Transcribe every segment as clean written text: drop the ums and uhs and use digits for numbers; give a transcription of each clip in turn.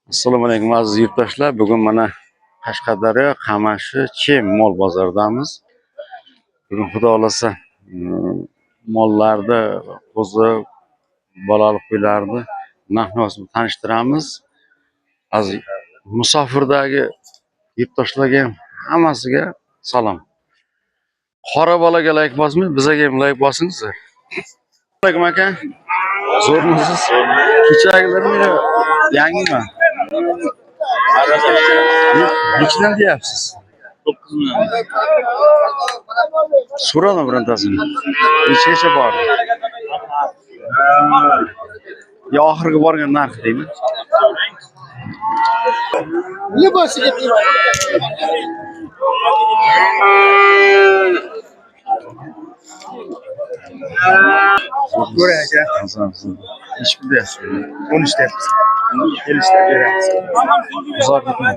Assalomu alaykum aziz yurtdoshlar. Bugun mana Qashqadaryo Qamashi Chem mol bozoridamiz. Bugun xudo xolasa mollarni, qo'zi, bolalik qo'ylarni narx-navosini tanishtiramiz. Aziz musofirdagi yurtdoshlarga ham hammasiga salom. Qora bolaga layk bosmang, bizga ham layk bosingizlar. Alaykum aka. Zo'rmisiz? Kechagilar meni yangimi? Nechidan deyapsiz? 9 million. So'rama birontasini. Nechaga bordi? Yo oxirgi borgan narxi deymi? Libosiga ko'ring aka. Ish bilyapsiz. 13 deyapmiz. 50 ta beramiz. G'uzordikimi?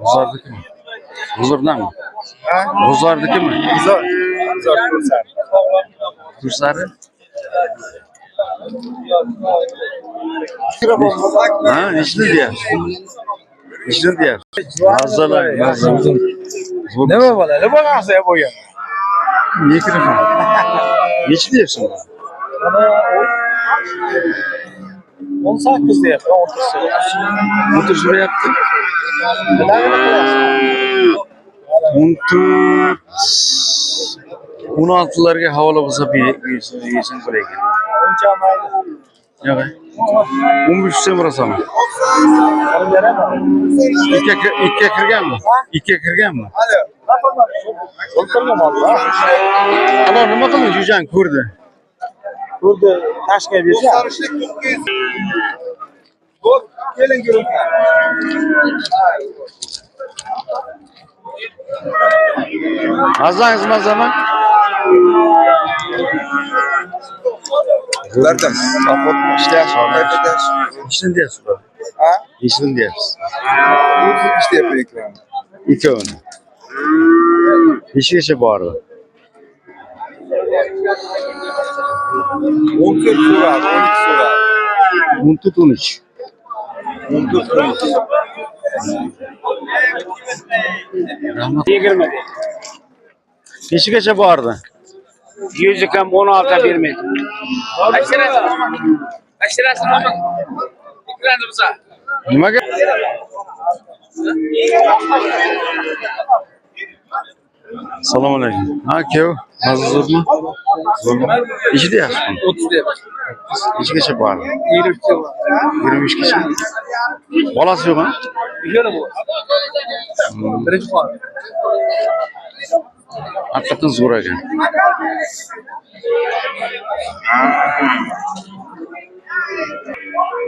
G'uzordikimi? G'uzordanmi? Ha? G'uzordikimi? Zo'r. Zo'r ko'rsat. Kursari? Ha, nechini deyapsiz? Nechini deyapsiz? Mazzalar, mazzalar. Nima bo'ladi? Bo'lmasa ham bo'lgan. Mikrofon. Nechi deyapsiz? Mana 18 deyapti, 19. Motor so'rayapti. Biladi 16larga havola bo'lsa yesang bo'lar ekan. Uncha mayli. Yo'q. 15 so'm berasanmi? Olib beraman. Ikkiga kirganmi? Ikkiga kirganmi? Alo. O'ltirgan oldi. Ana nima qilding? Jo'jan ko'rdi. Ko'rdi, tashga bersa. Xo'p, keling guruh. Mazangiz mazami? Ulardan sopot ishlayapsiz. Nechini deyapsiz? Ha? Nechini deyapsiz? 3 deyapti ekran. Ikkovini. Nechgacha bordi? 14 so'radi, 12 so'radi. 13. 14 Rahmat. 20. Nechgacha bordi? 100 kam 16 bermedi. Aksirasi nima? Ekranda bo'lsa. Nimaga? Assalomu alaykum. Ha, kev. Mazurmi? Zo'rmi? Nechi deyapsiz? 30 deyapti. Nechgacha bordi? 23 bor. 23gacha. Bolasi yo'qmi? Yo'q bu. Birinchi bor. Haqiqatan zo'r ekan.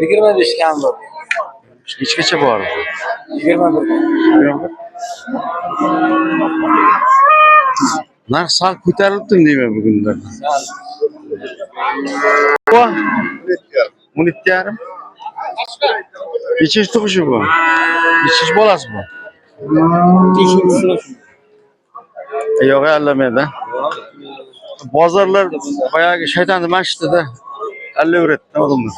Yigirma besh kam bor. Nechgacha bordi? 21. Narx sal ko'tarilibdimi deyman bugundan. 17,5. Nechinchi tug'ishi bu? Nechinchi bolasi bu? Yo'q, allamaydi. Bozorlar boyagi shaytonni masjidida allaveradi odamlar.